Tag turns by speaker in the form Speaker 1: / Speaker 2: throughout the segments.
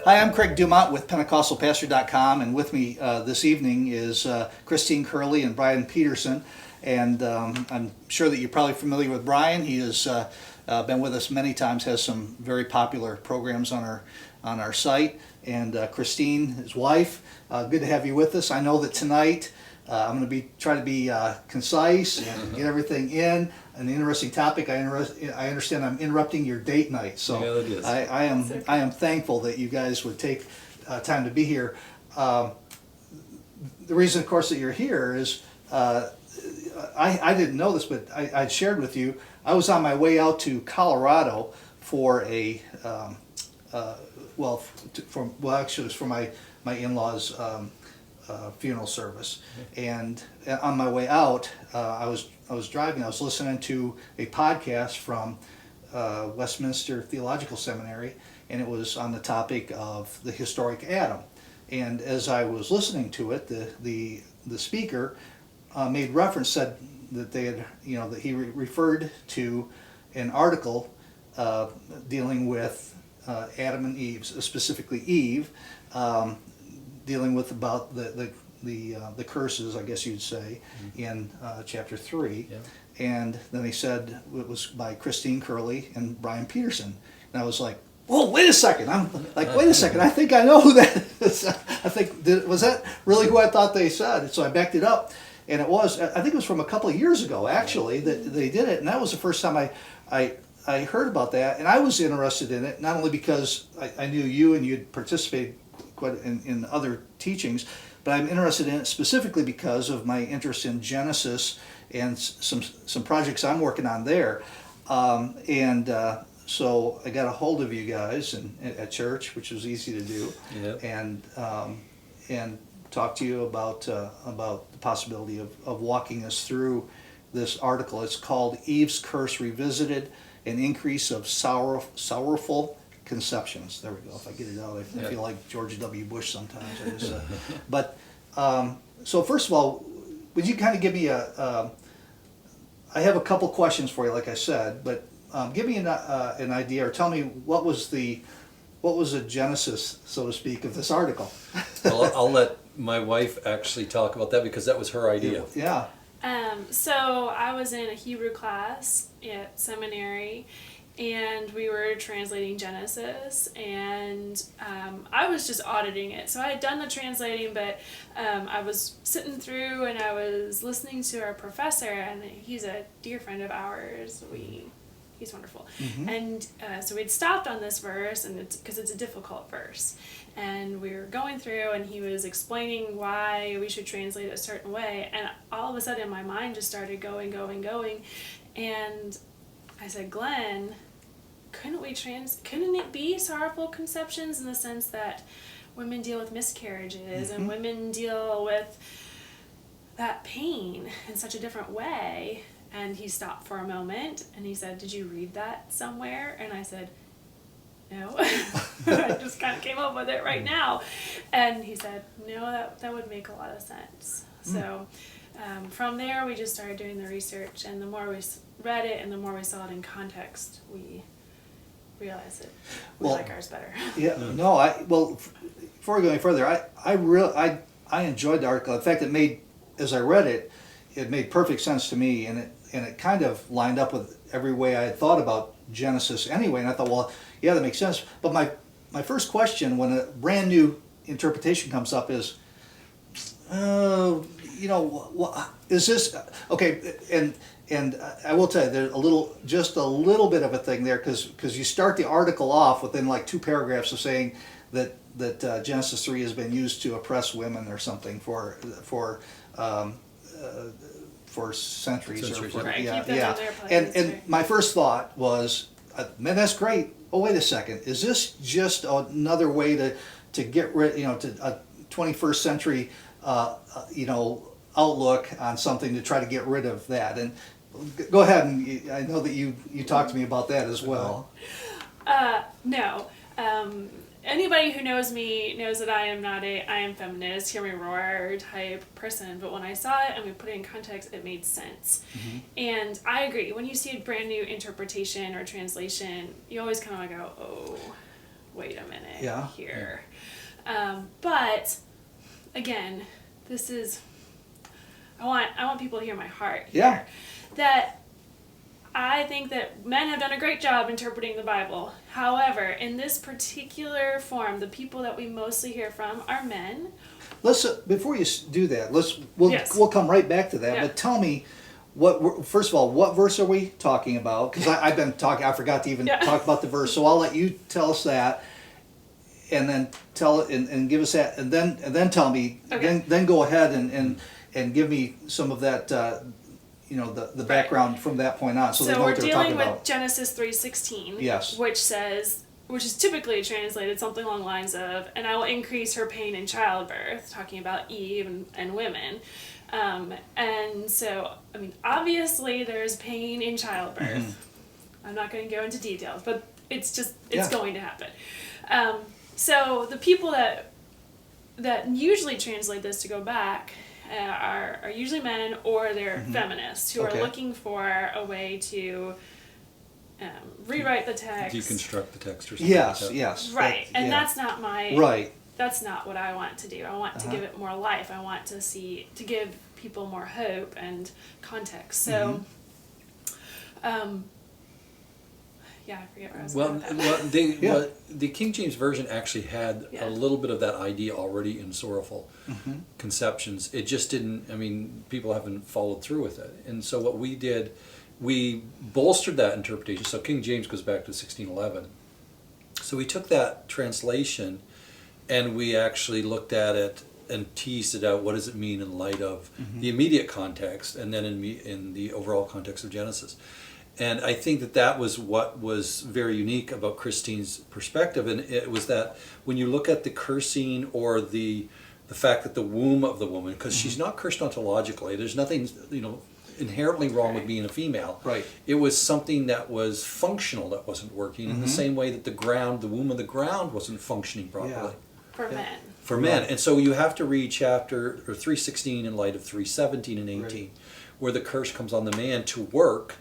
Speaker 1: Hi, I'm Craig Dumont with PentecostalPastor.com, and with me this evening is Christine Curley and Brian Peterson. And I'm sure that you're probably familiar with Brian. He has been with us many times, has some very popular programs on our site. And Christine, his wife, good to have you with us. I know that tonight I'm going to try to be concise and get everything in. An interesting topic. I understand I'm interrupting your date night, so
Speaker 2: Yeah, it is.
Speaker 1: I am thankful that you guys would take time to be here. The reason, of course, that you're here is I didn't know this, but I'd shared with you. I was on my way out to Colorado for a actually it was for my in-laws' funeral service, and on my way out, I was driving. I was listening to a podcast from Westminster Theological Seminary, and it was on the topic of the historic Adam. And as I was listening to it, the speaker made reference, said that they had, that he referred to an article dealing with Adam and Eve, specifically Eve, dealing with about the curses, I guess you'd say, in chapter 3.
Speaker 2: Yeah.
Speaker 1: And then he said it was by Christine Curley and Brian Peterson. And I was like, whoa, wait a second. I'm like, wait a second, I think I know who that is. Was that really who I thought they said? And so I backed it up. And I think it was from a couple of years ago, actually, that they did it. And that was the first time I heard about that. And I was interested in it, not only because I knew you and you'd participated quite in other teachings, but I'm interested in it specifically because of my interest in Genesis and some projects I'm working on there. So I got a hold of you guys at church, which was easy to do,
Speaker 2: Yep.
Speaker 1: and talk to you about the possibility of walking us through this article. It's called Eve's Curse Revisited, an increase of sorrowful conceptions. There we go. If I get it out, I feel like George W. Bush sometimes. So first of all, would you kind of give me I have a couple questions for you, like I said, but give me an idea, or tell me what was the genesis, so to speak, of this article.
Speaker 2: Well, I'll let my wife actually talk about that because that was her idea.
Speaker 1: Yeah.
Speaker 3: So I was in a Hebrew class at seminary, and we were translating Genesis, and I was just auditing it. So I had done the translating, but I was sitting through and I was listening to our professor, and he's a dear friend of ours. He's wonderful. Mm-hmm. And so we'd stopped on this verse, and because it's a difficult verse. And we were going through, and he was explaining why we should translate it a certain way. And all of a sudden, my mind just started going. And I said, Glenn, couldn't it be sorrowful conceptions in the sense that women deal with miscarriages, mm-hmm. and women deal with that pain in such a different way? And he stopped for a moment, and he said, did you read that somewhere? And I said, no. I just kind of came up with it right now. And he said, no, that would make a lot of sense. So from there, we just started doing the research, and the more we read it and the more we saw it in context, we realized that we like ours better.
Speaker 1: Yeah, no, before we go any further, I enjoyed the article. In fact, as I read it, it made perfect sense to me, and it kind of lined up with every way I had thought about Genesis anyway. And I thought, well, yeah, that makes sense. But my first question when a brand new interpretation comes up is, is this okay? And I will tell you, there's just a little bit of a thing there, because you start the article off within like 2 paragraphs of saying that Genesis 3 has been used to oppress women or something for centuries.
Speaker 3: Right,
Speaker 1: yeah. And my first thought was, man, that's great. Oh, wait a second. Is this just another way to get rid, to a 21st century, outlook on something to try to get rid of that? And go ahead, and I know that you talked to me about that as well.
Speaker 3: No. Anybody who knows me knows that I am not I am feminist, hear me roar type person, but when I saw it and we put it in context, it made sense. Mm-hmm. And I agree, when you see a brand new interpretation or translation, you always kind of go, oh, wait a minute
Speaker 1: Yeah.
Speaker 3: here. But again, this is, I want people to hear my heart here.
Speaker 1: Yeah.
Speaker 3: That I think that men have done a great job interpreting the Bible. However, in this particular form, the people that we mostly hear from are men.
Speaker 1: Let's before you do that,
Speaker 3: Yes.
Speaker 1: we'll come right back to that.
Speaker 3: Yeah.
Speaker 1: But tell me, first of all, what verse are we talking about? Because I've been talking, I forgot to even
Speaker 3: Yeah.
Speaker 1: talk about the verse. So I'll let you tell us that, and then tell it and give us that, and then tell me.
Speaker 3: Okay.
Speaker 1: Then go ahead and give me some of that. The background from that point on, so they know
Speaker 3: we're
Speaker 1: what they're
Speaker 3: dealing
Speaker 1: talking
Speaker 3: with
Speaker 1: about.
Speaker 3: Genesis 3:16,
Speaker 1: Yes.
Speaker 3: which is typically translated something along the lines of, "And I will increase her pain in childbirth," talking about Eve and women. And so, I mean, obviously there's pain in childbirth.
Speaker 1: Mm-hmm.
Speaker 3: I'm not going to go into details, but it's
Speaker 1: Yeah.
Speaker 3: going to happen. So the people that usually translate this to go back are usually men, or they're feminists who
Speaker 1: Okay.
Speaker 3: are looking for a way to rewrite the text.
Speaker 2: Deconstruct the text or something
Speaker 1: Yes,
Speaker 2: like that.
Speaker 1: yes.
Speaker 3: Right, and
Speaker 1: yeah.
Speaker 3: that's not my
Speaker 1: Right.
Speaker 3: That's not what I want to do. I want to give it more life. I want to give people more hope and context. So, yeah, I forget where I was going with that.
Speaker 1: Yeah.
Speaker 2: The King James Version actually had
Speaker 3: Yeah.
Speaker 2: a little bit of that idea already in sorrowful conceptions. It just didn't, I mean, people haven't followed through with it. And so what we did, we bolstered that interpretation. So King James goes back to 1611. So we took that translation and we actually looked at it and teased it out. What does it mean in light of the immediate context, and then in the overall context of Genesis? And I think that was what was very unique about Christine's perspective, and it was that when you look at the cursing or the fact that the womb of the woman, because she's not cursed ontologically, there's nothing inherently wrong with being a female.
Speaker 1: Right.
Speaker 2: It was something that was functional that wasn't working, in the same way that the womb of the ground wasn't functioning properly.
Speaker 1: Yeah.
Speaker 3: For men.
Speaker 2: For men. And so you have to read chapter 3:16 in light of 3:17 and 18,
Speaker 1: Right.
Speaker 2: where the curse comes on the man to work.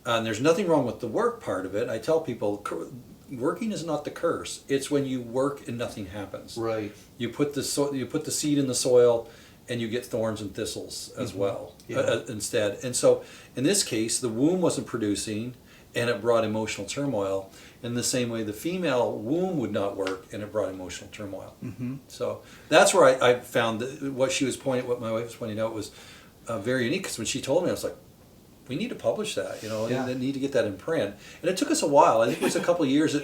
Speaker 2: And there's nothing wrong with the work part of it. I tell people, working is not the curse. It's when you work and nothing happens.
Speaker 1: Right.
Speaker 2: You put the seed in the soil, and you get thorns and thistles as well instead. And so in this case, the womb wasn't producing, and it brought emotional turmoil. In the same way, the female womb would not work, and it brought emotional turmoil. So that's where I found that what my wife was pointing out was very unique. Because when she told me, I was like, we need to publish that,
Speaker 1: Yeah.
Speaker 2: and need to get that in print. And it took us a while. I think it was a couple of years.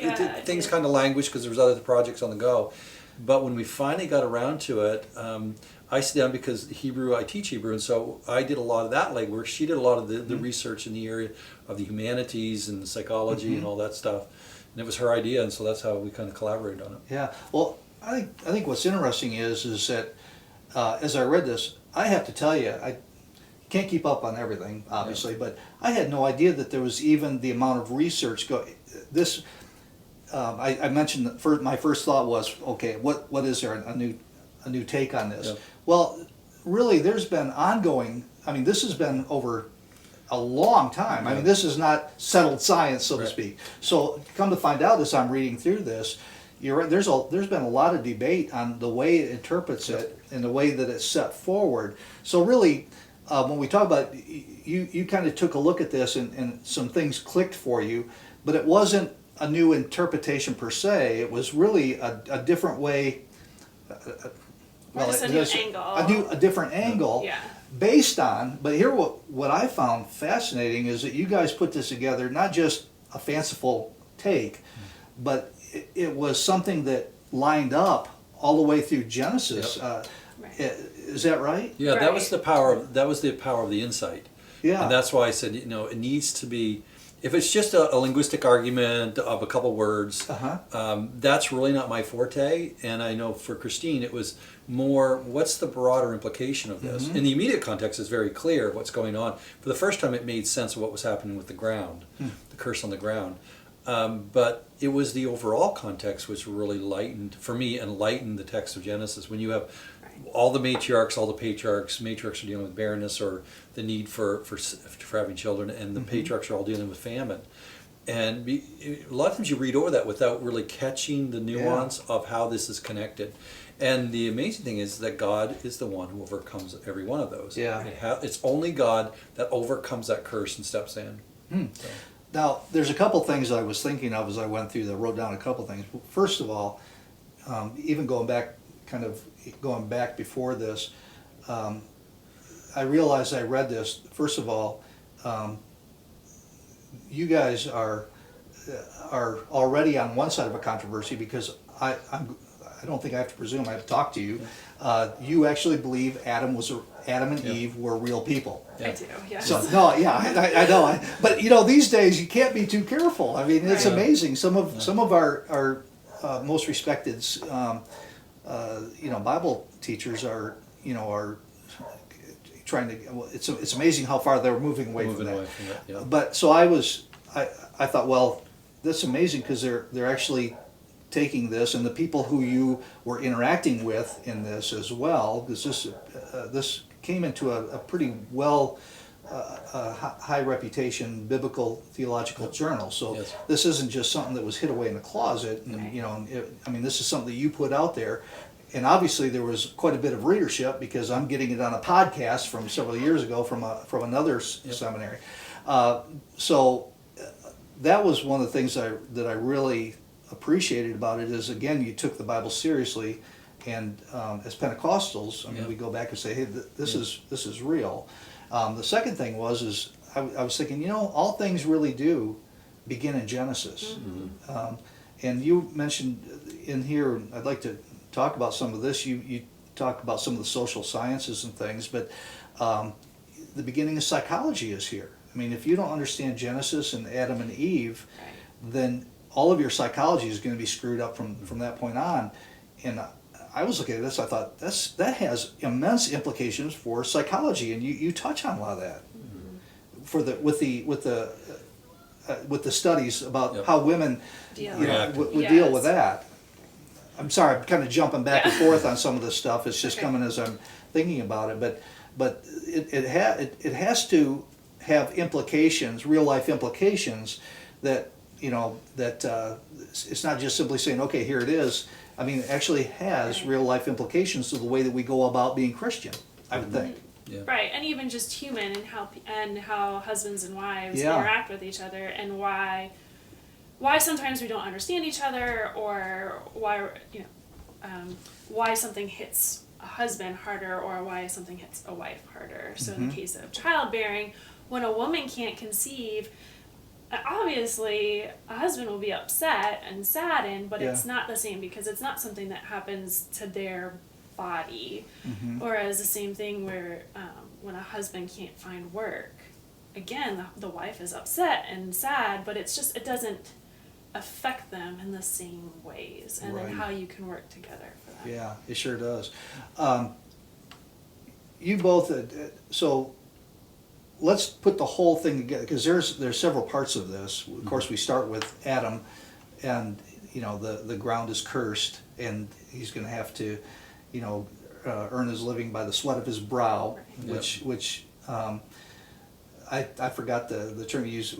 Speaker 2: Things kind of languished because there was other projects on the go. But when we finally got around to it, I sit down because I teach Hebrew, and so I did a lot of that legwork. She did a lot of the research in the area of the humanities and the psychology and all that stuff. And it was her idea, and so that's how we kind of collaborated on it.
Speaker 1: Yeah. Well, I think what's interesting is that as I read this, I have to tell you, I can't keep up on everything, obviously, but I had no idea that there was even the amount of research this. I mentioned that my first thought was, okay, what is there a new take on this?
Speaker 2: Yep.
Speaker 1: Well, really, there's been ongoing. I mean, this has been over a long time. I mean, this is not settled science, so to
Speaker 2: Right.
Speaker 1: speak. So, come to find out, as I'm reading through this, you're right. There's been a lot of debate on the way it interprets it and the way that it's set forward. So, really, when we talk about you kind of took a look at this and some things clicked for you, but it wasn't a new interpretation per se. It was really a different way.
Speaker 3: Just a new angle.
Speaker 1: A different angle.
Speaker 3: Yeah.
Speaker 1: Based on, but here what I found fascinating is that you guys put this together, not just a fanciful take, but it was something that lined up all the way through Genesis.
Speaker 2: Yep.
Speaker 1: Is that right?
Speaker 2: Yeah,
Speaker 3: Right.
Speaker 2: that was the power of the insight.
Speaker 1: Yeah.
Speaker 2: And that's why I said, it needs to be, if it's just a linguistic argument of a couple words, that's really not my forte. And I know for Christine, it was more, what's the broader implication of this? In the immediate context, it's very clear what's going on. For the first time, it made sense of what was happening with the ground, the curse on the ground. But it was the overall context which really lightened the text of Genesis. When you have all the matriarchs, all the patriarchs are dealing with barrenness or the need for having children, and the patriarchs are all dealing with famine. And a lot of times you read over that without really catching the nuance of how this is connected. And the amazing thing is that God is the one who overcomes every one of those.
Speaker 1: Yeah.
Speaker 2: It's only God that overcomes that curse and steps in. So.
Speaker 1: Now, there's a couple things I was thinking of as I went through that, wrote down a couple things. First of all, even going back before this, I realized I read this. First of all, you guys are already on one side of a controversy, because I don't think I have to presume, I have to talk to you. You actually believe Adam and Eve were real people.
Speaker 3: I do, yes.
Speaker 1: So no, yeah, I know. But these days you can't be too careful. I mean, it's
Speaker 3: Right.
Speaker 1: amazing. Some of our most respected Bible teachers are trying to. It's amazing how far they're moving away from that.
Speaker 2: Yeah.
Speaker 1: But so I thought, well, that's amazing, because they're actually taking this, and the people who you were interacting with in this as well, because this came into a pretty well high reputation biblical theological journal. So
Speaker 2: Yes.
Speaker 1: this isn't just something that was hid away in a closet, and
Speaker 3: Right.
Speaker 1: this is something that you put out there. And obviously there was quite a bit of readership, because I'm getting it on a podcast from several years ago from another seminary. So that was one of the things that I really appreciated about it, is, again, you took the Bible seriously, and as Pentecostals, we go back and say, hey, this is real. The second thing was I was thinking, all things really do begin in Genesis.
Speaker 3: Mm-hmm.
Speaker 1: And you mentioned in here, I'd like to talk about some of this. You talk about some of the social sciences and things, but the beginning of psychology is here. I mean, if you don't understand Genesis and Adam and Eve,
Speaker 3: Right.
Speaker 1: then all of your psychology is going to be screwed up from that point on. And I was looking at this, I thought that has immense implications for psychology, and you touch on a lot of that for with the studies about how women
Speaker 3: Deal.
Speaker 1: would deal with that. I'm sorry, I'm kind of jumping back and forth on some of this stuff. It's just coming as I'm thinking about it, but it has to have implications, real life implications, that it's not just simply saying, okay, here it is. I mean, it actually has real life implications to the way that we go about being Christian, I would think.
Speaker 2: Yeah.
Speaker 3: Right, and even just human, and how husbands and wives
Speaker 1: Yeah.
Speaker 3: interact with each other, and why sometimes we don't understand each other, or why something hits a husband harder, or why something hits a wife harder. So in the case of childbearing, when a woman can't conceive, obviously a husband will be upset and saddened, but it's not the same, because it's not something that happens to their body. Whereas the same thing where when a husband can't find work, again, the wife is upset and sad, but it doesn't affect them in the same ways, and then how you can work together for that.
Speaker 1: Yeah, it sure does. You both, so let's put the whole thing together, because there's several parts of this. Of course, we start with Adam, and the ground is cursed, and he's going to have to earn his living by the sweat of his brow, which I forgot the term you used.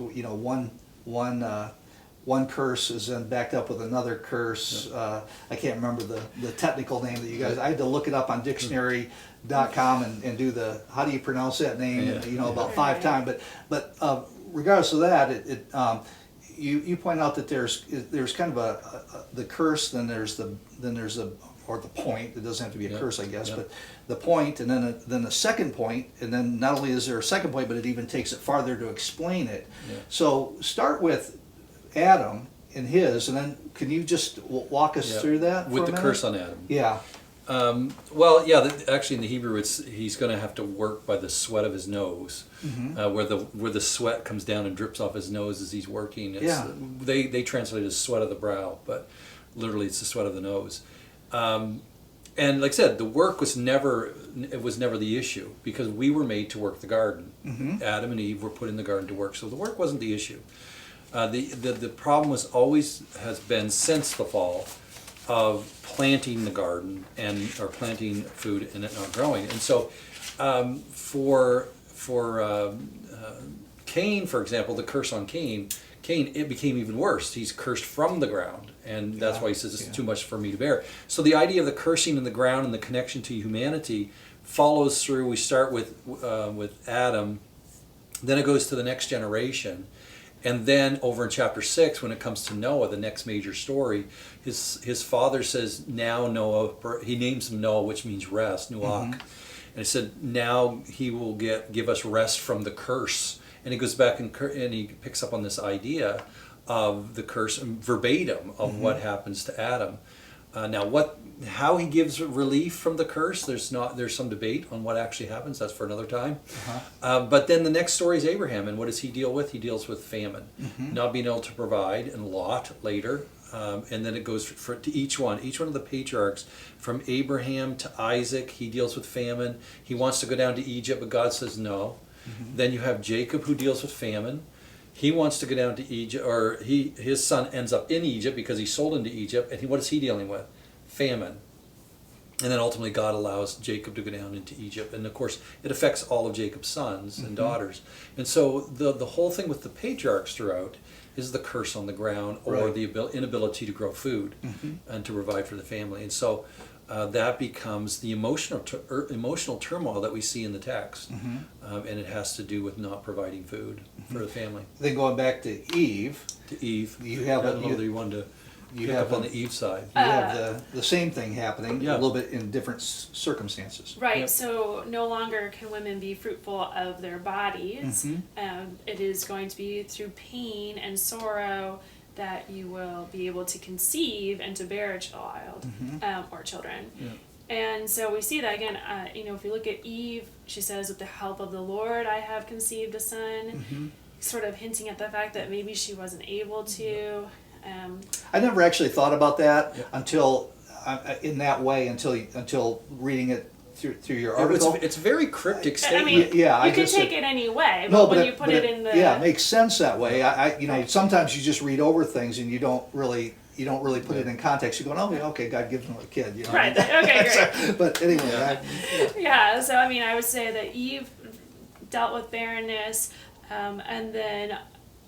Speaker 1: One curse is then backed up with another curse. I can't remember the technical name that you guys. I had to look it up on dictionary.com and do the how do you pronounce that name? About 5 times. But regardless of that, you point out that there's kind of the curse. Then there's the or the point. It doesn't have to be a curse, I guess, but the point, and then the second point, and then not only is there a second point, but it even takes it farther to explain it.
Speaker 2: Yeah.
Speaker 1: So start with Adam and his, and then can you just walk us through that
Speaker 2: with
Speaker 1: for a
Speaker 2: the
Speaker 1: minute?
Speaker 2: curse on Adam?
Speaker 1: Yeah.
Speaker 2: Actually in the Hebrew, he's going to have to work by the sweat of his nose, where the sweat comes down and drips off his nose as he's working. They translate it as sweat of the brow, but literally it's the sweat of the nose. And like I said, the work was never the issue, because we were made to work the garden. Adam and Eve were put in the garden to work, so the work wasn't the issue. The problem has been since the fall of planting the garden or planting food and it not growing. And so for Cain, for example, the curse on Cain Cain, it became even worse. He's cursed from the ground, and that's why he says it's too much for me to bear. So the idea of the cursing in the ground and the connection to humanity follows through. We start with Adam, then it goes to the next generation, and then over in chapter 6, when it comes to Noah, the next major story, his father says, now Noah, he names him Noah, which means rest, Nuach, and he said, now he will give us rest from the curse. And he goes back and he picks up on this idea of the curse verbatim of what happens to Adam. How he gives relief from the curse, there's some debate on what actually happens. That's for another time. But then the next story is Abraham, and what does he deal with? He deals with famine, not being able to provide, and Lot later. And then it goes to each one of the patriarchs, from Abraham to Isaac. He deals with famine. He wants to go down to Egypt, but God says no. Then you have Jacob, who deals with famine. He wants to go down to Egypt, or his son ends up in Egypt because he's sold into Egypt. And what is he dealing with? Famine. And then ultimately God allows Jacob to go down into Egypt. And of course, it affects all of Jacob's sons and daughters. And so the whole thing with the patriarchs throughout is the curse on the ground, or the inability to grow food and to provide for the family. And so that becomes the emotional turmoil that we see in the text, and it has to do with not providing food for the family.
Speaker 1: Then going back to Eve,
Speaker 2: you have I don't know whether you wanted to pick up on the Eve side.
Speaker 1: You have the same thing happening,
Speaker 2: Yeah.
Speaker 1: a little bit in different circumstances.
Speaker 3: Right,
Speaker 2: Yep.
Speaker 3: so no longer can women be fruitful of their bodies. It is going to be through pain and sorrow that you will be able to conceive and to bear a child, or children.
Speaker 2: Yeah.
Speaker 3: And so we see that again, if you look at Eve, she says, with the help of the Lord, I have conceived a son, sort of hinting at the fact that maybe she wasn't able to.
Speaker 1: I never actually thought about that until in that way until reading it through your article.
Speaker 2: It's a very cryptic statement.
Speaker 3: I mean,
Speaker 1: I
Speaker 3: you can
Speaker 1: just
Speaker 3: take it any way, but when you put it in the...
Speaker 1: Yeah, it makes sense that way. Sometimes you just read over things and you don't really put it in context. You're going, oh, okay, God gives him a kid. You know?
Speaker 3: Right, okay, great.
Speaker 1: But anyway,
Speaker 3: Yeah, so I mean, I would say that Eve dealt with barrenness, and then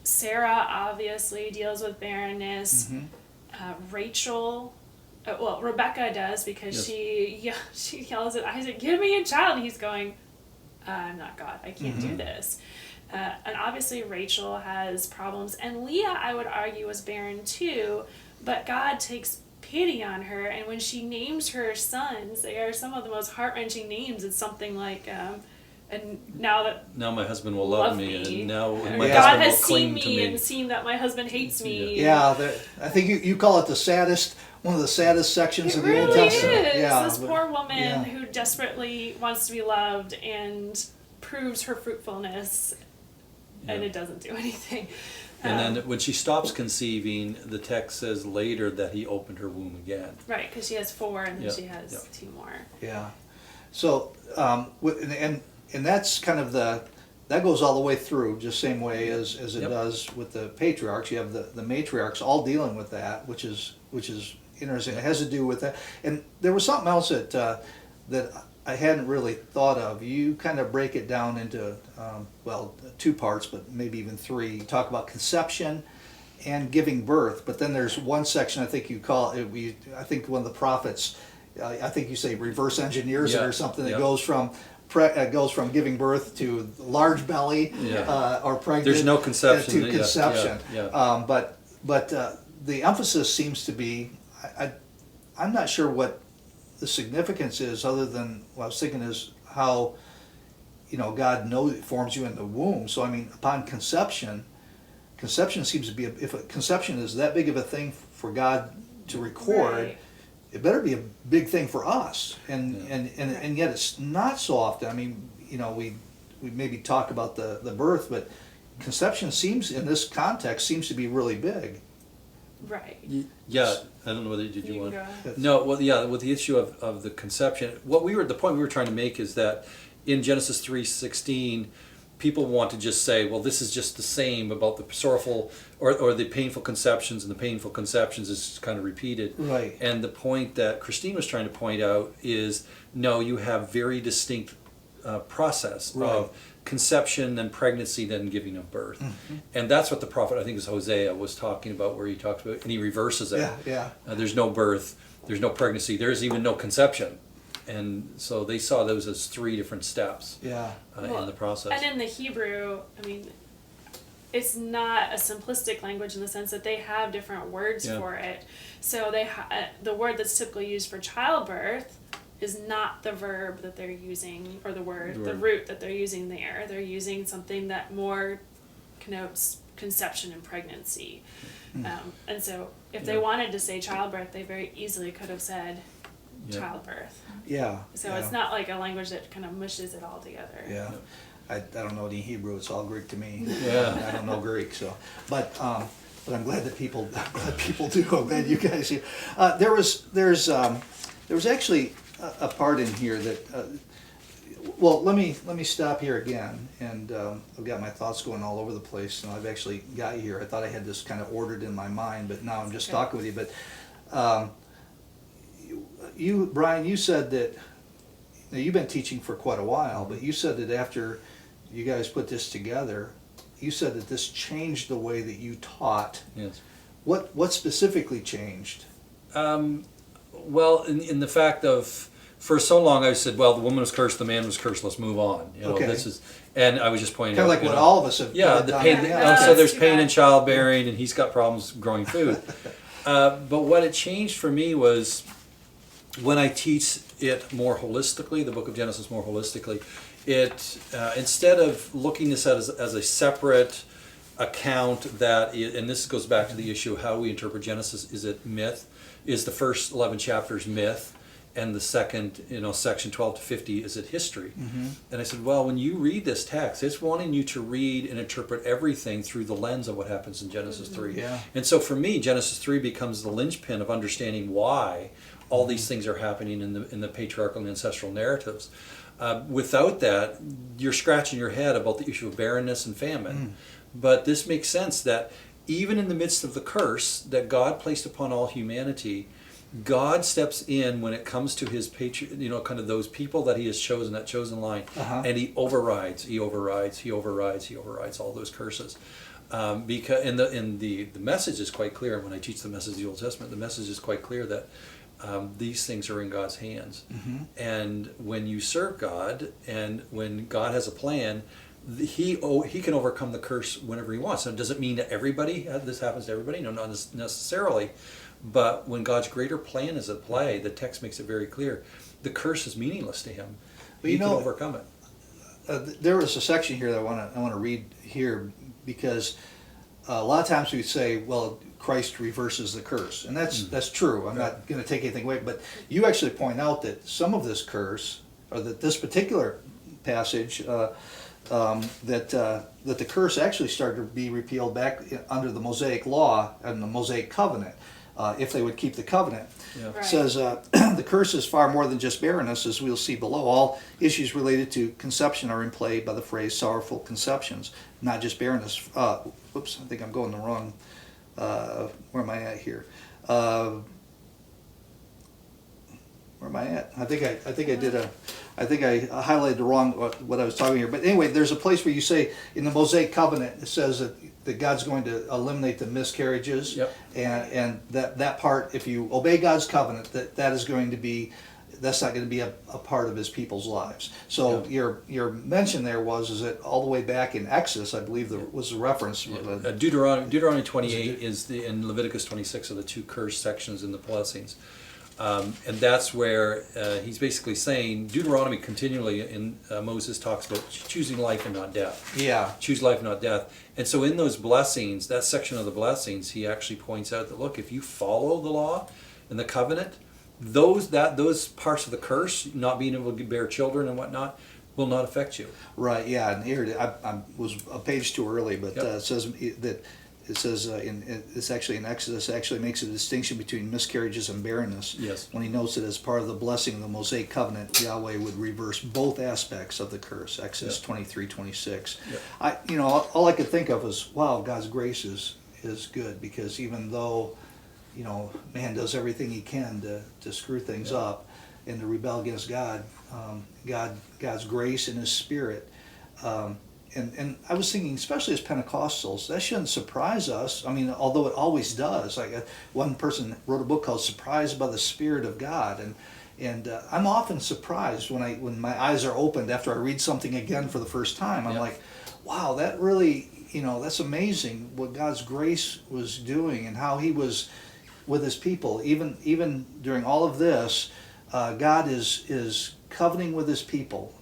Speaker 3: Sarah obviously deals with barrenness. Rachel, Rebecca does, because she yells at Isaac, give me a child, and he's going, I'm not God, I can't do this. And obviously Rachel has problems, and Leah, I would argue, was barren too, but God takes pity on her, and when she names her sons, they are some of the most heart-wrenching names. It's something like, and now
Speaker 2: my husband will love me, and now my
Speaker 3: God
Speaker 2: husband
Speaker 3: has
Speaker 2: will cling
Speaker 3: seen
Speaker 2: to
Speaker 3: me
Speaker 2: me.
Speaker 3: and seen that my husband hates me.
Speaker 1: yeah, I think you call it the saddest, one of the saddest sections
Speaker 3: It
Speaker 1: of the Old
Speaker 3: really
Speaker 1: Testament.
Speaker 3: is.
Speaker 1: Yeah,
Speaker 3: This poor woman
Speaker 1: yeah.
Speaker 3: who desperately wants to be loved and proves her fruitfulness, and it doesn't do anything.
Speaker 2: And then when she stops conceiving, the text says later that he opened her womb again.
Speaker 3: Right, because she has 4 and then
Speaker 2: Yeah,
Speaker 3: she has
Speaker 2: yeah.
Speaker 3: 2 more.
Speaker 1: Yeah. So, and that's kind of that goes all the way through, just same way as it
Speaker 2: Yep.
Speaker 1: does with the patriarchs. You have the matriarchs all dealing with that, which is interesting. It has to do with that. And there was something else that I hadn't really thought of. You kind of break it down into 2 parts, but maybe even 3. You talk about conception and giving birth, but then there's one section I think you call it. I think one of the prophets. I think you say reverse engineers it
Speaker 2: Yeah,
Speaker 1: or something that
Speaker 2: yeah.
Speaker 1: goes from giving birth to large belly or pregnant.
Speaker 2: There's no conception.
Speaker 1: to conception.
Speaker 2: Yeah.
Speaker 1: But the emphasis seems to be. I'm not sure what the significance is, other than what I was thinking is how God forms you in the womb. So I mean, upon conception seems to be if conception is that big of a thing for God to record.
Speaker 3: Right.
Speaker 1: It better be a big thing for us, and yet it's not so often. I mean, we maybe talk about the birth, but conception seems, in this context, seems to be really big.
Speaker 3: Right.
Speaker 2: Yeah, I don't know whether did you
Speaker 3: You
Speaker 2: want.
Speaker 3: can go ahead.
Speaker 2: No, well, yeah, with the issue of the conception, the point we were trying to make is that in Genesis 3:16, people want to just say, well, this is just the same about the sorrowful or the painful conceptions, and the painful conceptions is kind of repeated.
Speaker 1: Right.
Speaker 2: And the point that Christine was trying to point out is, no, you have very distinct process
Speaker 1: Right.
Speaker 2: of conception, then pregnancy, then giving of birth. And that's what the prophet, I think it was Hosea, was talking about, where he talks about, and he reverses it.
Speaker 1: Yeah.
Speaker 2: There's no birth, there's no pregnancy, there's even no conception. And so they saw those as 3 different steps
Speaker 1: Yeah.
Speaker 2: in the process.
Speaker 3: And in the Hebrew, I mean, it's not a simplistic language in the sense that they have different words
Speaker 2: Yeah.
Speaker 3: for it. So the word that's typically used for childbirth is not the verb that they're using, or the root that they're using there. They're using something that more connotes conception and pregnancy. And so if they wanted to say childbirth, they very easily could have said childbirth.
Speaker 1: Yeah.
Speaker 3: So it's not like a language that kind of mushes it all together.
Speaker 1: Yeah. I don't know any Hebrew. It's all Greek to me.
Speaker 2: Yeah.
Speaker 1: I don't know Greek, so. But I'm glad that people do. I'm glad you guys do. There was actually a part in here that. Well, let me stop here again, and I've got my thoughts going all over the place, and I've actually got you here. I thought I had this kind of ordered in my mind, but now I'm just talking with you. But Brian, you said that, now you've been teaching for quite a while, but you said that after you guys put this together, you said that this changed the way that you taught.
Speaker 2: Yes.
Speaker 1: What specifically changed?
Speaker 2: Well, in the fact of, for so long I said, well, the woman was cursed, the man was cursed, let's move on. You know,
Speaker 1: Okay.
Speaker 2: this is, and I was just pointing
Speaker 1: Kind
Speaker 2: out,
Speaker 1: of like what all of us have
Speaker 2: yeah, the
Speaker 1: done.
Speaker 2: pain.
Speaker 3: Yeah.
Speaker 2: So there's
Speaker 3: Too
Speaker 2: pain
Speaker 3: bad.
Speaker 2: in childbearing, and he's got problems growing food. But what it changed for me was when I teach it more holistically, the Book of Genesis more holistically. It instead of looking this at as a separate account that, and this goes back to the issue of how we interpret Genesis. Is it myth? Is the first 11 chapters myth? And the second, section 12 to 50, is it history? And I said, well, when you read this text, it's wanting you to read and interpret everything through the lens of what happens in Genesis 3.
Speaker 1: Yeah.
Speaker 2: And so for me, Genesis 3 becomes the linchpin of understanding why all these things are happening in the patriarchal and ancestral narratives. Without that, you're scratching your head about the issue of barrenness and famine. But this makes sense that even in the midst of the curse that God placed upon all humanity, God steps in when it comes to his kind of those people that he has chosen, that chosen line, and he overrides all those curses. Because the message is quite clear. When I teach the message of the Old Testament, the message is quite clear that these things are in God's hands. And when you serve God, and when God has a plan, he can overcome the curse whenever he wants. And it doesn't mean that this happens to everybody. No, not necessarily. But when God's greater plan is at play, the text makes it very clear. The curse is meaningless to him.
Speaker 1: Well,
Speaker 2: He can overcome it.
Speaker 1: There was a section here that I want to read here, because a lot of times we say, well, Christ reverses the curse, and that's true. I'm not going to take anything away, but you actually point out that some of this curse, or that this particular passage, that the curse actually started to be repealed back under the Mosaic law and the Mosaic covenant, if they would keep the covenant.
Speaker 2: Yeah.
Speaker 3: Right.
Speaker 1: It says the curse is far more than just barrenness, as we'll see below. All issues related to conception are in play by the phrase sorrowful conceptions, not just barrenness. Whoops, I think I'm going the wrong. Where am I at here? Where am I at? I think I highlighted the wrong what I was talking here. But anyway, there's a place where you say in the Mosaic covenant, it says that God's going to eliminate the miscarriages.
Speaker 2: Yep.
Speaker 1: And that part, if you obey God's covenant, that's not going to be a part of his people's lives. So your mention there is that all the way back in Exodus, I believe was the reference.
Speaker 2: Deuteronomy 28 is in Leviticus 26 are the two curse sections in the blessings. And that's where he's basically saying, Deuteronomy continually in Moses talks about choosing life and not death.
Speaker 1: Yeah.
Speaker 2: Choose life, not death. And so in those blessings, that section of the blessings, he actually points out that, look, if you follow the law and the covenant, those parts of the curse, not being able to bear children and whatnot, will not affect you.
Speaker 1: Right. Yeah. And here I was a page too early, but
Speaker 2: Yep.
Speaker 1: it says that. It says it's actually in Exodus, actually makes a distinction between miscarriages and barrenness.
Speaker 2: Yes.
Speaker 1: When he notes that as part of the blessing of the Mosaic covenant, Yahweh would reverse both aspects of the curse. Exodus 23:26.
Speaker 2: Yep.
Speaker 1: All I could think of was, wow, God's grace is good, because even though man does everything he can to screw things up, and to rebel against God, God's grace and His Spirit. And I was thinking, especially as Pentecostals, that shouldn't surprise us. I mean, although it always does. Like one person wrote a book called "Surprised by the Spirit of God," and I'm often surprised when my eyes are opened after I read something again for the first time. I'm like, wow, that really, that's amazing what God's grace was doing and how He was with His people. Even during all of this, God is covenanting with His people,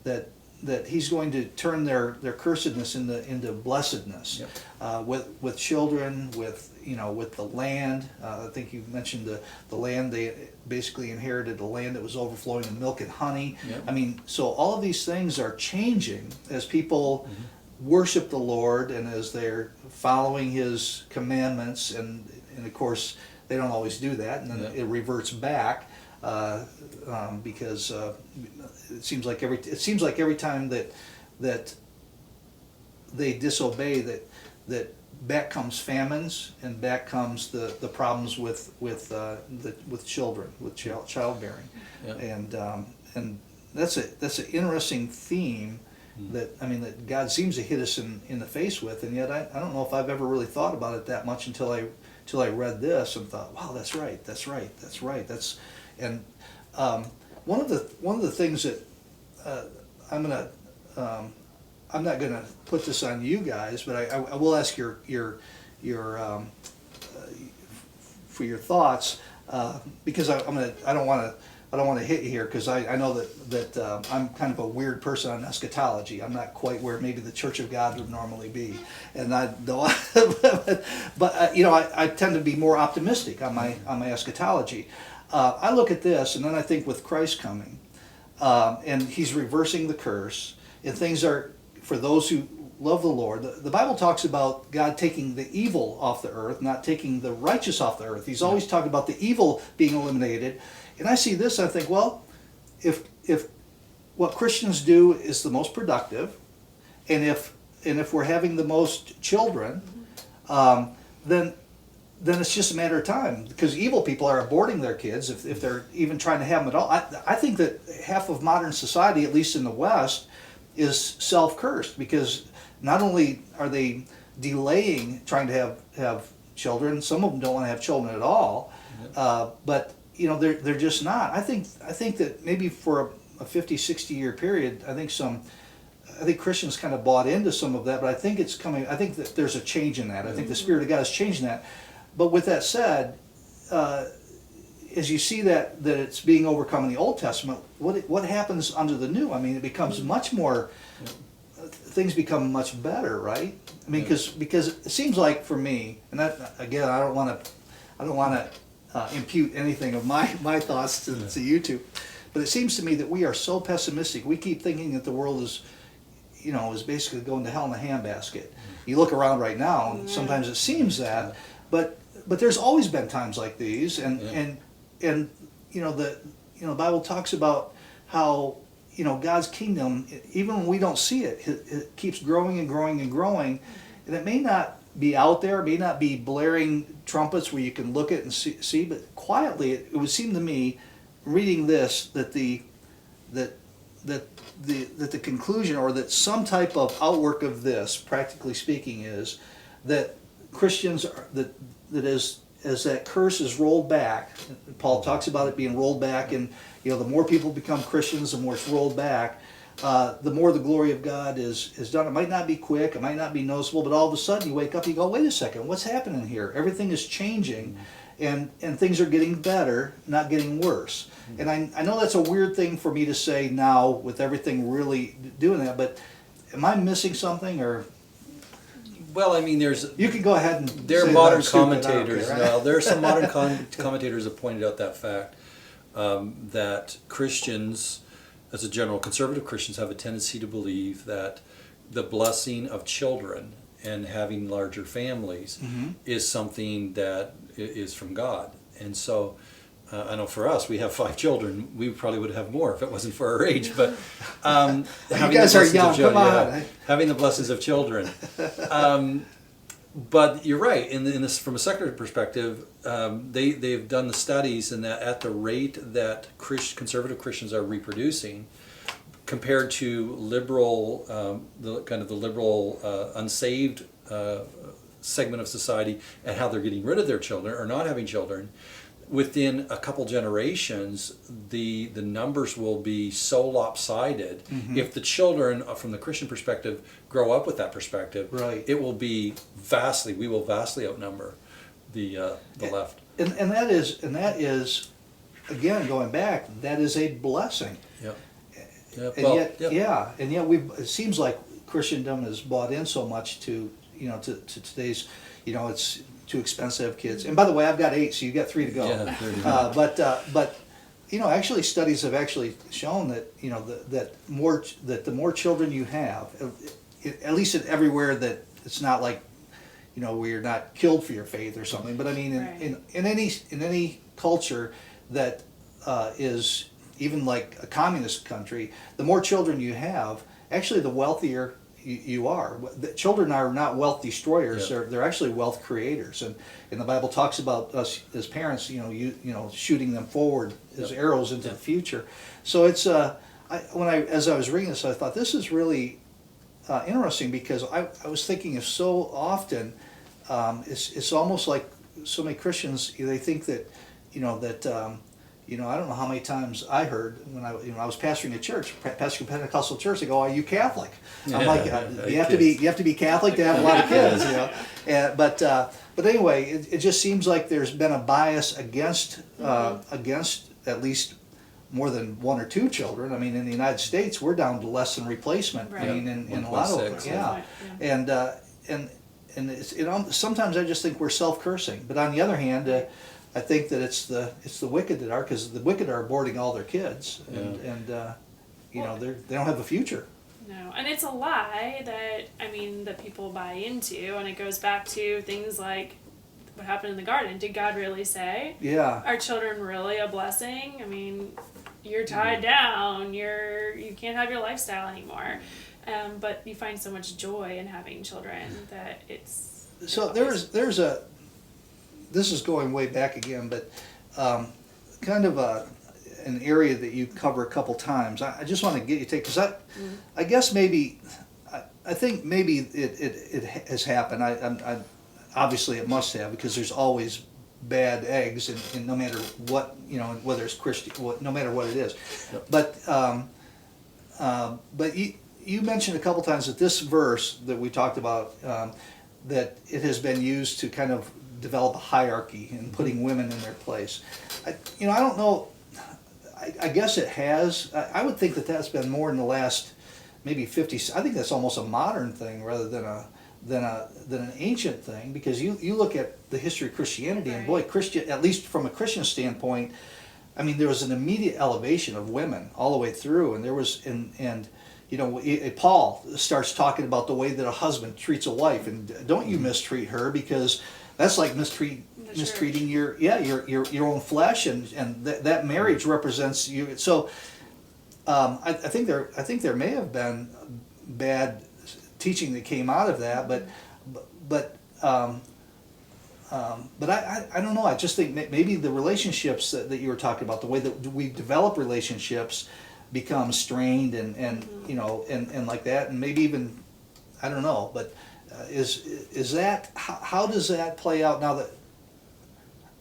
Speaker 1: that He's going to turn their cursedness into blessedness, with children, with the land. I think you mentioned the land. They basically inherited the land that was overflowing with milk and honey.
Speaker 2: Yep.
Speaker 1: I mean, so all of these things are changing as people worship the Lord and as they're following His commandments, and of course they don't always do that, and then it reverts back. Because it seems like every time that they disobey, that back comes famines, and back comes the problems with children, with childbearing, and that's an interesting theme that God seems to hit us in the face with, and yet I don't know if I've ever really thought about it that much until I read this and thought, wow, that's right. And one of the things that I'm not gonna put this on you guys, but I will ask your for your thoughts, because I don't want to hit you here, because I know that I'm kind of a weird person on eschatology. I'm not quite where maybe the Church of God would normally be, and I tend to be more optimistic on my eschatology. I look at this, and then I think with Christ coming, and He's reversing the curse, and things are, for those who love the Lord, the Bible talks about God taking the evil off the earth, not taking the righteous off the earth. He's always talking about the evil being eliminated. And I see this, I think, well, if what Christians do is the most productive, and if we're having the most children, then it's just a matter of time, because evil people are aborting their kids if they're even trying to have them at all. I think that half of modern society, at least in the West, is self-cursed, because not only are they delaying trying to have children, some of them don't want to have children at all, but they're just not. I think that maybe for a 50, 60 year period, I think Christians kind of bought into some of that, but I think it's coming. I think that there's a change in that. I think the Spirit of God is changing that. But with that said, as you see that it's being overcome in the Old Testament, what happens under the New? I mean, it becomes much more. Things become much better, right? I mean, because it seems like for me, and that, again, I don't want to impute anything of my thoughts to you two, but it seems to me that we are so pessimistic. We keep thinking that the world is basically going to hell in a handbasket. You look around right now, and sometimes it seems that, but there's always been times like these, and the Bible talks about how God's kingdom, even when we don't see it, it keeps growing and growing and growing, and it may not be out there, it may not be blaring trumpets where you can look at and see, but quietly it would seem to me, reading this, that the conclusion, or that some type of outwork of this, practically speaking, is that Christians are, that as that curse is rolled back, Paul talks about it being rolled back, and the more people become Christians, the more it's rolled back, the more the glory of God is done. It might not be quick, it might not be noticeable, but all of a sudden you wake up, you go, wait a second, what's happening here? Everything is changing, and things are getting better, not getting worse. And I know that's a weird thing for me to say now, with everything really doing that, but am I missing something, or?
Speaker 2: Well, I mean,
Speaker 1: You can go ahead and
Speaker 2: there
Speaker 1: say
Speaker 2: are modern
Speaker 1: that I'm stupid, I don't
Speaker 2: commentators.
Speaker 1: care, right?
Speaker 2: No, there are some modern commentators have pointed out that fact, that Christians, as a general, conservative Christians have a tendency to believe that the blessing of children and having larger families is something that is from God. And so, I know for us, we have 5 children. We probably would have more if it wasn't for our age. But
Speaker 1: you guys are young. Come on.
Speaker 2: Having the blessings of children. But you're right. In this, from a secular perspective, they've done the studies, and that at the rate that conservative Christians are reproducing, compared to liberal, the liberal unsaved segment of society, and how they're getting rid of their children or not having children, within a couple generations, the numbers will be so lopsided. If the children, from the Christian perspective, grow up with that perspective,
Speaker 1: Right.
Speaker 2: it will be we will vastly outnumber the left.
Speaker 1: And that is, again, going back, that is a blessing.
Speaker 2: Yeah.
Speaker 1: And yet it seems like Christendom has bought in so much to today's, it's too expensive to have kids. And by the way, I've got 8, so you got 3 to go.
Speaker 2: Yeah, 3 to go.
Speaker 1: But actually studies have actually shown that that the more children you have, at least everywhere that it's not like where you're not killed for your faith or something. But I mean, in any culture that is even like a communist country, the more children you have, actually the wealthier you are. The children are not wealth destroyers; they're actually wealth creators. And the Bible talks about us as parents, shooting them forward as arrows into the future. So it's as I was reading this, I thought this is really interesting, because I was thinking of so often, it's almost like so many Christians, they think that I don't know how many times I heard when I was pastoring a church, pastoring a Pentecostal church, they go, "Are you Catholic?" I'm like, "You have to be Catholic to have a lot of kids," But anyway, it just seems like there's been a bias against at least more than 1 or 2 children. I mean, in the United States, we're down to less than replacement.
Speaker 3: Right.
Speaker 1: I mean, in a lot of them,
Speaker 2: 1.6.
Speaker 1: and it's sometimes I just think we're self-cursing. But on the other hand, I think that it's the wicked that are, because the wicked are aborting all their kids, and they don't have a future.
Speaker 3: No, and it's a lie that people buy into, and it goes back to things like what happened in the garden. Did God really say?
Speaker 1: Yeah.
Speaker 3: Are children really a blessing? I mean, you're tied down. You can't have your lifestyle anymore. But you find so much joy in having children that it's.
Speaker 1: So there's a. This is going way back again, but kind of an area that you cover a couple times. I just want to get you take, because I guess maybe I think maybe it has happened. I obviously it must have, because there's always bad eggs, and no matter what, whether it's Christian, no matter what it is. Yep. But you mentioned a couple times that this verse that we talked about, that it has been used to kind of develop a hierarchy and putting women in their place. I don't know. I guess it has. I would think that that's been more in the last maybe 50. I think that's almost a modern thing rather than an ancient thing, because you look at the history of Christianity, and boy, at least from a Christian standpoint, I mean, there was an immediate elevation of women all the way through, and there was Paul starts talking about the way that a husband treats a wife, and don't you mistreat her, because that's like mistreating your own flesh, and that marriage represents you. So I think there may have been bad teaching that came out of that, but I don't know. I just think maybe the relationships that you were talking about, the way that we develop relationships, become strained and like that, and maybe even, I don't know, but is that, how does that play out now?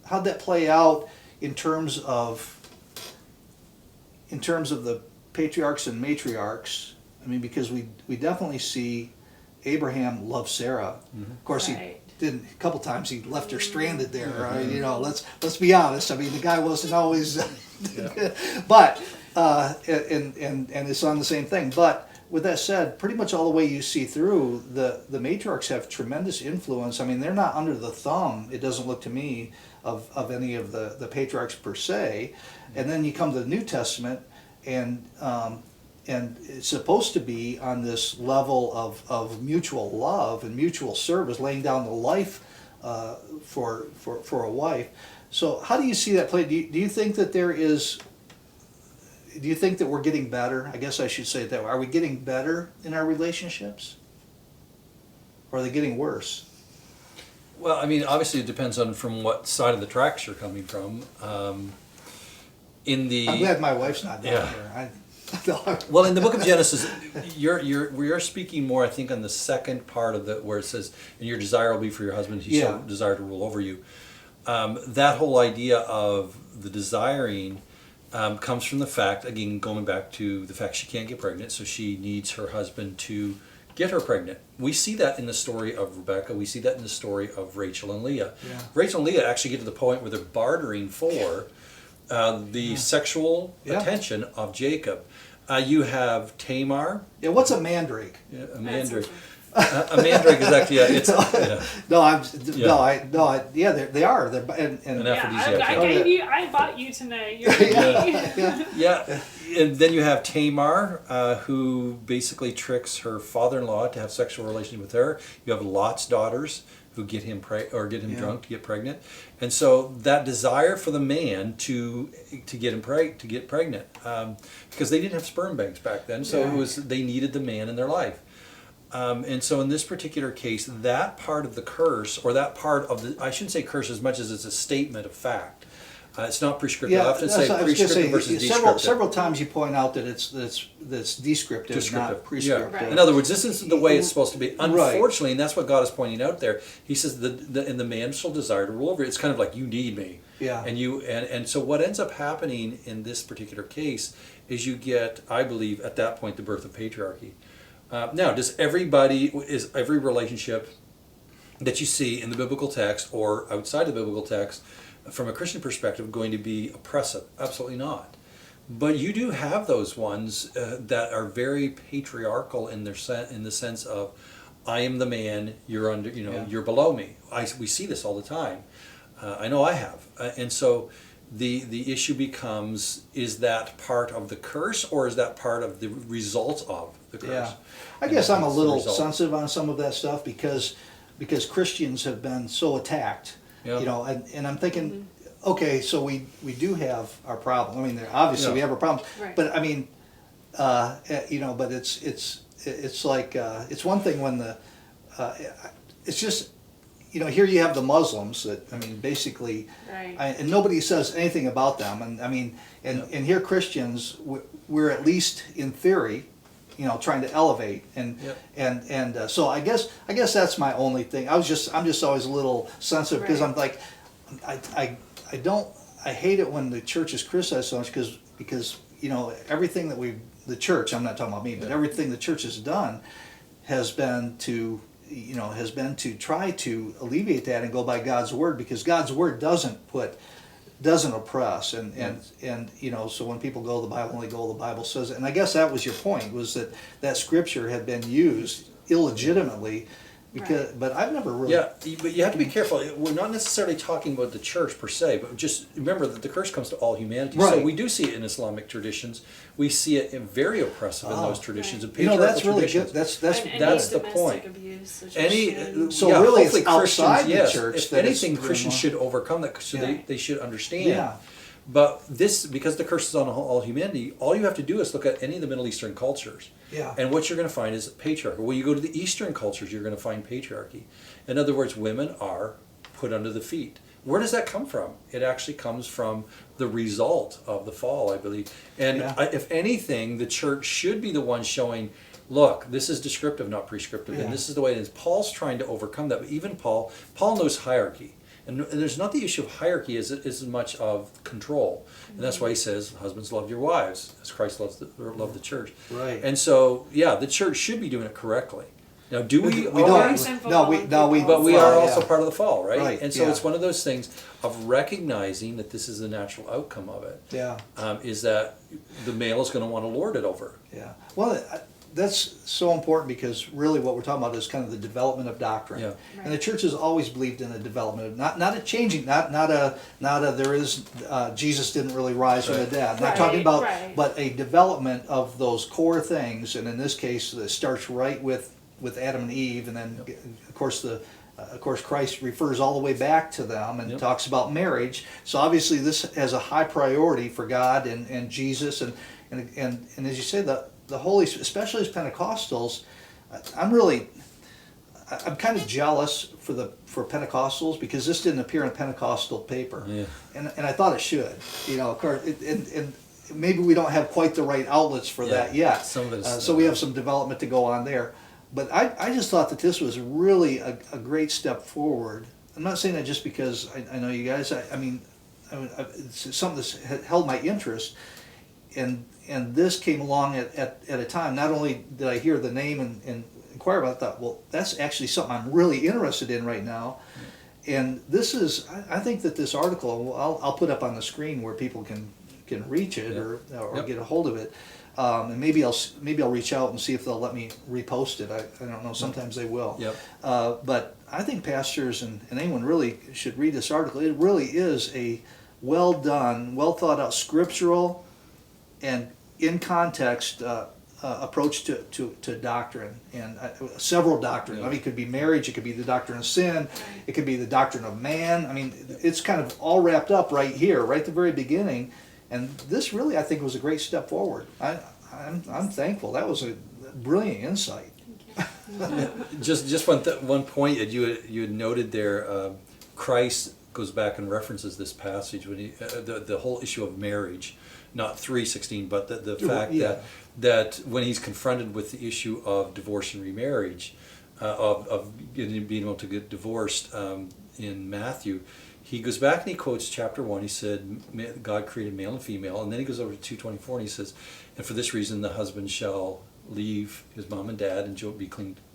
Speaker 1: How'd that play out in terms of the patriarchs and matriarchs? I mean, because we definitely see Abraham love Sarah. Mm-hmm. Of course, he didn't. A couple times he left her stranded there. Mm-hmm. Let's be honest. I mean, the guy wasn't always. But and it's on the same thing. But with that said, pretty much all the way you see through, the matriarchs have tremendous influence. I mean, they're not under the thumb, it doesn't look to me, of any of the patriarchs per se. And then you come to the New Testament, and it's supposed to be on this level of mutual love and mutual service, laying down the life for a wife. So how do you see that play? Do you think that there is? Do you think that we're getting better? I guess I should say it that way. Are we getting better in our relationships? Or are they getting worse?
Speaker 2: Well, I mean, obviously it depends on from what side of the tracks you're coming from. In the
Speaker 1: I'm glad my wife's not down
Speaker 2: Yeah.
Speaker 1: here.
Speaker 2: Well, in the book of Genesis, we are speaking more, I think, on the second part of it, where it says, "And your desire will be for your husband; he shall desire to rule over you." That whole idea of the desiring comes from the fact, again, going back to the fact she can't get pregnant, so she needs her husband to get her pregnant. We see that in the story of Rebecca. We see that in the story of Rachel and Leah.
Speaker 1: Yeah.
Speaker 2: Rachel and Leah actually get to the point where they're bartering for the sexual attention of Jacob. You have Tamar.
Speaker 1: Yeah, what's a mandrake?
Speaker 2: Yeah, a mandrake. A mandrake is actually
Speaker 1: They are. They're and
Speaker 2: An
Speaker 3: Yeah,
Speaker 2: aphrodisiac.
Speaker 3: I bought you tonight. You're me.
Speaker 2: Yeah, and then you have Tamar, who basically tricks her father-in-law to have sexual relations with her. You have Lot's daughters who get him drunk to get pregnant, and so that desire for the man to get pregnant, because they didn't have sperm banks back then, so they needed the man in their life. And so in this particular case, that part of the curse, or that part of the, I shouldn't say curse as much as it's a statement of fact. It's not prescriptive. I often say prescriptive versus descriptive.
Speaker 1: Several times you point out that it's descriptive, not prescriptive.
Speaker 2: Yeah. In other words, this is the way it's supposed to be. Unfortunately, and that's what God is pointing out there. He says, and the man shall desire to rule over you. It's kind of like, you need me.
Speaker 1: Yeah.
Speaker 2: And so what ends up happening in this particular case is you get, I believe, at that point, the birth of patriarchy. Now, is every relationship that you see in the biblical text or outside the biblical text, from a Christian perspective, going to be oppressive? Absolutely not. But you do have those ones that are very patriarchal in the sense of, I am the man, you're under, you're below me. We see this all the time. I know I have, and so the issue becomes: is that part of the curse, or is that part of the result of the curse?
Speaker 1: Yeah, I guess I'm a little sensitive on some of that stuff because Christians have been so attacked.
Speaker 2: Yeah.
Speaker 1: And I'm thinking, okay, so we do have our problem. I mean, obviously we have our problems,
Speaker 3: Right.
Speaker 1: but I mean, but it's like it's one thing when it's just, here you have the Muslims that, I mean, basically,
Speaker 3: Right.
Speaker 1: and nobody says anything about them, and I mean, and here Christians, we're at least in theory, trying to elevate, and so I guess that's my only thing. I'm just always a little sensitive because I'm like, I hate it when the church is criticized so much because everything that the church, I'm not talking about me, but everything the church has done has been to try to alleviate that and go by God's word, because God's word doesn't oppress, and so when people go to the Bible, only go to the Bible says it. And I guess that was your point, was that scripture had been used illegitimately, because but I've never really
Speaker 2: but you have to be careful. We're not necessarily talking about the church per se, but just remember that the curse comes to all humanity.
Speaker 1: Right.
Speaker 2: So we do see it in Islamic traditions. We see it very oppressive in those traditions.
Speaker 3: Right.
Speaker 2: And
Speaker 1: that's really
Speaker 2: traditions.
Speaker 1: good.
Speaker 2: That's the point.
Speaker 3: Abuse,
Speaker 1: So really it's
Speaker 2: hopefully
Speaker 1: outside the
Speaker 2: Christians,
Speaker 1: church
Speaker 2: If
Speaker 1: that
Speaker 2: anything,
Speaker 1: it's
Speaker 2: Christians
Speaker 1: more-
Speaker 2: should overcome that, so they should understand.
Speaker 1: Yeah.
Speaker 2: But because the curse is on all humanity, all you have to do is look at any of the Middle Eastern cultures.
Speaker 1: Yeah.
Speaker 2: And what you're going to find is patriarchy. When you go to the Eastern cultures, you're going to find patriarchy. In other words, women are put under the feet. Where does that come from? It actually comes from the result of the fall, I believe. And if anything, the church should be the one showing, look, this is descriptive, not prescriptive, and this is the way it is. Paul's trying to overcome that. But even Paul knows hierarchy. And there's not the issue of hierarchy as much of control. And that's why he says, husbands, love your wives, as Christ loved the church.
Speaker 1: Right.
Speaker 2: And so, the church should be doing it correctly. Now, do we?
Speaker 1: We don't.
Speaker 2: But we are also part of the fall, right?
Speaker 1: Right,
Speaker 2: And so it's one of those things of recognizing that this is the natural outcome of it.
Speaker 1: Yeah.
Speaker 2: Is that the male is going to want to lord it over.
Speaker 1: Yeah. Well, that's so important, because really what we're talking about is kind of the development of doctrine.
Speaker 2: Yeah.
Speaker 1: And the church has always believed in a development of not a changing, not a there is Jesus didn't really rise from the dead. Not talking about, but a development of those core things. And in this case, it starts right with Adam and Eve, and then of course Christ refers all the way back to them and talks about marriage. So obviously this has a high priority for God and Jesus, and as you say, the Holy, especially as Pentecostals, I'm kind of jealous for Pentecostals because this didn't appear in a Pentecostal paper,
Speaker 2: Yeah.
Speaker 1: and I thought it should. Of course, and maybe we don't have quite the right outlets for that yet.
Speaker 2: Some of it's,
Speaker 1: so we have some development to go on there. But I just thought that this was really a great step forward. I'm not saying that just because I know you guys. I mean, it's something that's held my interest, and this came along at a time. Not only did I hear the name and inquire about it, I thought, well, that's actually something I'm really interested in right now. And this is, I think that this article, I'll put up on the screen where people can reach it or get a hold of it. And maybe I'll reach out and see if they'll let me repost it. I don't know. Sometimes they will.
Speaker 2: Yep.
Speaker 1: But I think pastors and anyone really should read this article. It really is a well done, well thought out, scriptural, and in context approach to doctrine and several doctrines. I mean, it could be marriage. It could be the doctrine of sin. It could be the doctrine of man. I mean, it's kind of all wrapped up right here, right at the very beginning. And this really, I think, was a great step forward. I'm thankful. That was a brilliant insight.
Speaker 2: Just one point that you had noted there. Christ goes back and references this passage when he the whole issue of marriage, not 3:16, but the fact that when he's confronted with the issue of divorce and remarriage, of being able to get divorced in Matthew. He goes back and he quotes chapter 1. He said, God created male and female. And then he goes over to 2:24 and he says, and for this reason the husband shall leave his mom and dad and be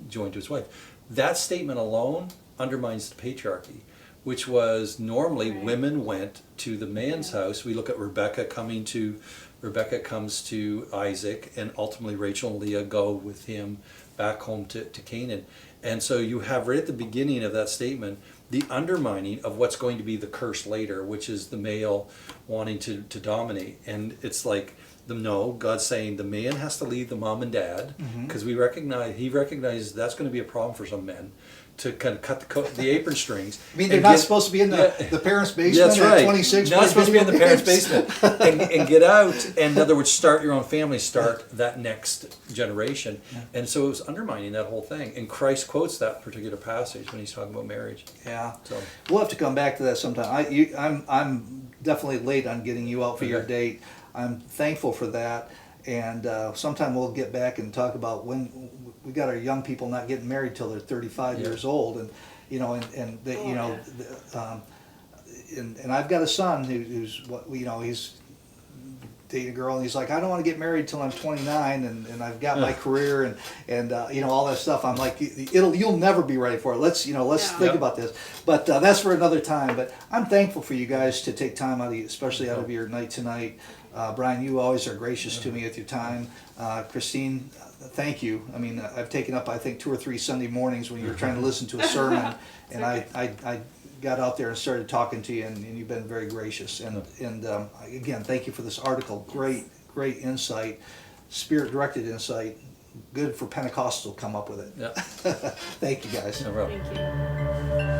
Speaker 2: joined to his wife. That statement alone undermines the patriarchy, which was normally women went to the man's house. We look at Rebecca comes to Isaac, and ultimately Rachel and Leah go with him back home to Canaan. And so you have right at the beginning of that statement the undermining of what's going to be the curse later, which is the male wanting to dominate. And it's like, God's saying the man has to leave the mom and dad, because he recognizes that's going to be a problem for some men, to kind of cut the apron strings.
Speaker 1: I mean, they're not supposed to be in the parents' basement
Speaker 2: That's right.
Speaker 1: at 26.
Speaker 2: Not supposed to be in the parents' basement. and get out, and in other words, start your own family, start that next generation. Yeah. And so it was undermining that whole thing. And Christ quotes that particular passage when he's talking about marriage.
Speaker 1: Yeah.
Speaker 2: So
Speaker 1: we'll have to come back to that sometime. I'm definitely late on getting you out for your date. I'm thankful for that. And sometime we'll get back and talk about when we got our young people not getting married till they're 35 years old, and and I've got a son who's he's dating a girl, and he's like, I don't want to get married till I'm 29, and I've got my career and all that stuff. I'm like, you'll never be ready for it. Let's think about this, but that's for another time. But I'm thankful for you guys to take time out, especially out of your night tonight. Brian, you always are gracious to me with your time. Christine, thank you. I mean, I've taken up, I think, 2 or 3 Sunday mornings when you were trying to listen to a sermon, and I got out there and started talking to you, and you've been very gracious. And again, thank you for this article. Great insight, spirit-directed insight. Good for Pentecostal to come up with it.
Speaker 2: Yeah.
Speaker 1: Thank you, guys.
Speaker 2: No problem.
Speaker 3: Thank you.